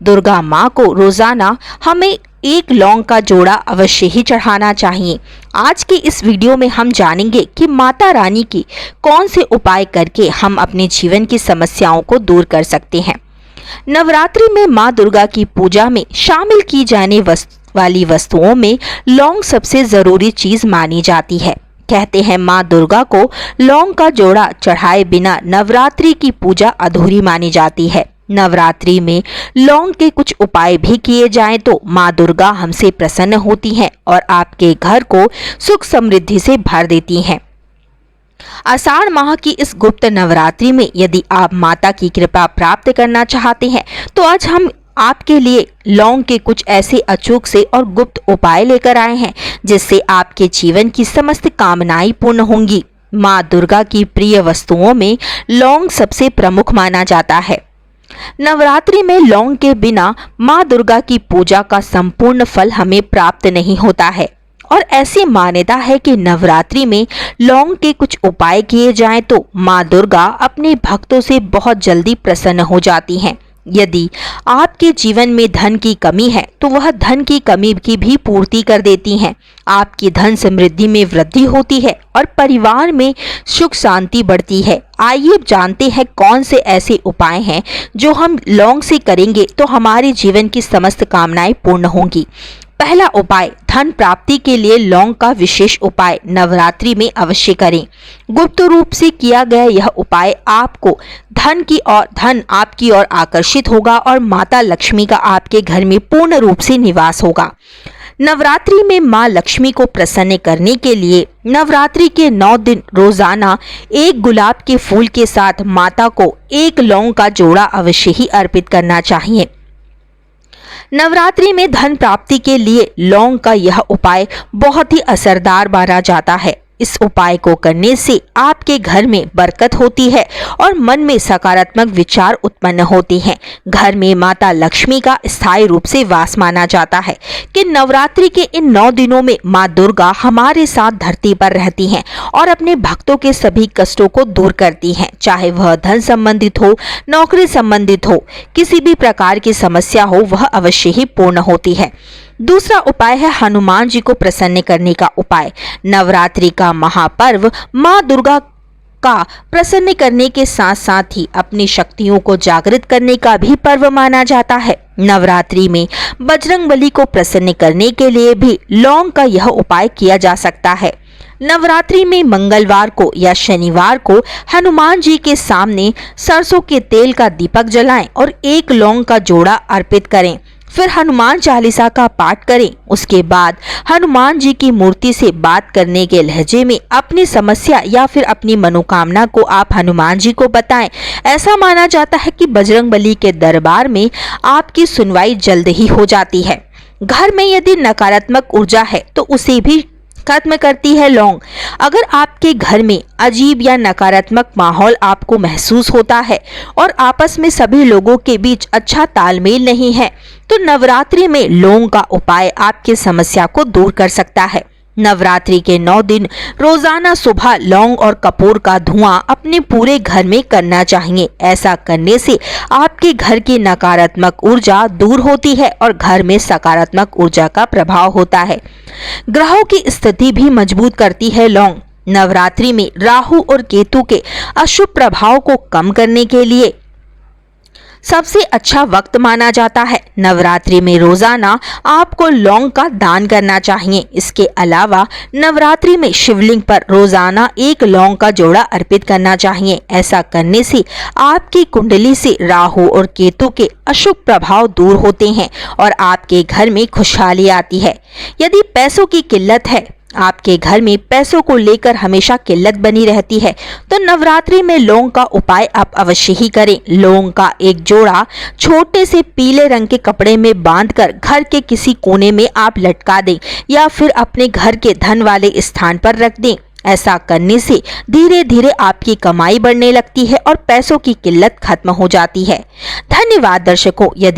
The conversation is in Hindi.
दुर्गा माँ को रोजाना हमें एक लौंग का जोड़ा अवश्य ही चढ़ाना चाहिए। आज की इस वीडियो में हम जानेंगे कि माता रानी की कौन से उपाय करके हम अपने जीवन की समस्याओं को दूर कर सकते हैं। नवरात्रि में माँ दुर्गा की पूजा में शामिल की जाने वाली वस्तुओं में लौंग सबसे जरूरी चीज मानी जाती है। कहते हैं माँ दुर्गा को लौंग का जोड़ा चढ़ाए बिना नवरात्रि की पूजा अधूरी मानी जाती है। नवरात्रि में लौंग के कुछ उपाय भी किए जाएं तो माँ दुर्गा हमसे प्रसन्न होती हैं और आपके घर को सुख समृद्धि से भर देती हैं। आषाढ़ माह की इस गुप्त नवरात्रि में यदि आप माता की कृपा प्राप्त करना चाहते हैं तो आज हम आपके लिए लौंग के कुछ ऐसे अचूक से और गुप्त उपाय लेकर आए हैं जिससे आपके जीवन की समस्त कामनाएं पूर्ण होंगी। माँ दुर्गा की प्रिय वस्तुओं में लौंग सबसे प्रमुख माना जाता है। नवरात्रि में लौंग के बिना माँ दुर्गा की पूजा का संपूर्ण फल हमें प्राप्त नहीं होता है और ऐसी मान्यता है कि नवरात्रि में लौंग के कुछ उपाय किए जाएं तो माँ दुर्गा अपने भक्तों से बहुत जल्दी प्रसन्न हो जाती हैं। यदि आपके जीवन में धन की कमी है तो वह धन की कमी की भी पूर्ति कर देती हैं। आपकी धन समृद्धि में वृद्धि होती है और परिवार में सुख शांति बढ़ती है। आइए जानते हैं कौन से ऐसे उपाय हैं जो हम लौंग से करेंगे तो हमारे जीवन की समस्त कामनाएं पूर्ण होंगी। पहला उपाय, धन प्राप्ति के लिए लौंग का विशेष उपाय नवरात्रि में अवश्य करें। गुप्त रूप से किया गया यह उपाय आपको धन आपकी ओर आकर्षित होगा और माता लक्ष्मी का आपके घर में पूर्ण रूप से निवास होगा। नवरात्रि में माँ लक्ष्मी को प्रसन्न करने के लिए नवरात्रि के 9 दिन रोजाना एक गुलाब के फूल के साथ माता को एक लौंग का जोड़ा अवश्य ही अर्पित करना चाहिए। नवरात्रि में धन प्राप्ति के लिए लौंग का यह उपाय बहुत ही असरदार माना जाता है। इस उपाय को करने से आपके घर में बरकत होती है और मन में सकारात्मक विचार उत्पन्न होते हैं। घर में माता लक्ष्मी का स्थायी रूप से वास माना जाता है कि नवरात्रि के इन 9 दिनों में माँ दुर्गा हमारे साथ धरती पर रहती हैं और अपने भक्तों के सभी कष्टों को दूर करती हैं। चाहे वह धन संबंधित हो, नौकरी संबंधित हो, किसी भी प्रकार की समस्या हो, वह अवश्य ही पूर्ण होती है। दूसरा उपाय है हनुमान जी को प्रसन्न करने का उपाय। नवरात्रि का महापर्व माँ दुर्गा का प्रसन्न करने के साथ साथ ही अपनी शक्तियों को जागृत करने का भी पर्व माना जाता है। नवरात्रि में बजरंगबली को प्रसन्न करने के लिए भी लौंग का यह उपाय किया जा सकता है। नवरात्रि में मंगलवार को या शनिवार को हनुमान जी के सामने सरसों के तेल का दीपक जलाएं और एक लौंग का जोड़ा अर्पित करें। फिर हनुमान चालीसा का पाठ करें। उसके बाद हनुमान जी की मूर्ति से बात करने के लहजे में अपनी समस्या या फिर अपनी मनोकामना को आप हनुमान जी को बताएं। ऐसा माना जाता है कि बजरंगबली के दरबार में आपकी सुनवाई जल्द ही हो जाती है। घर में यदि नकारात्मक ऊर्जा है तो उसे भी खत्म करती है लौंग। अगर आपके घर में अजीब या नकारात्मक माहौल आपको महसूस होता है और आपस में सभी लोगों के बीच अच्छा तालमेल नहीं है तो नवरात्रि में लौंग का उपाय आपकी समस्या को दूर कर सकता है। नवरात्रि के 9 दिन रोजाना सुबह लौंग और कपूर का धुआं अपने पूरे घर में करना चाहिए। ऐसा करने से आपके घर की नकारात्मक ऊर्जा दूर होती है और घर में सकारात्मक ऊर्जा का प्रभाव होता है। ग्रहों की स्थिति भी मजबूत करती है लौंग। नवरात्रि में राहु और केतु के अशुभ प्रभाव को कम करने के लिए सबसे अच्छा वक्त माना जाता है। नवरात्रि में रोजाना आपको लौंग का दान करना चाहिए। इसके अलावा नवरात्रि में शिवलिंग पर रोजाना एक लौंग का जोड़ा अर्पित करना चाहिए। ऐसा करने से आपकी कुंडली से राहु और केतु के अशुभ प्रभाव दूर होते हैं और आपके घर में खुशहाली आती है। यदि पैसों की किल्लत है, आपके घर में पैसों को लेकर हमेशा किल्लत बनी रहती है तो नवरात्रि में लौंग का उपाय आप अवश्य ही करें। लौंग का एक जोड़ा छोटे से पीले रंग के कपड़े में बांधकर घर के किसी कोने में आप लटका दें या फिर अपने घर के धन वाले स्थान पर रख दें। ऐसा करने से धीरे धीरे आपकी कमाई बढ़ने लगती है और पैसों की किल्लत खत्म हो जाती है। धन्यवाद दर्शकों। यदि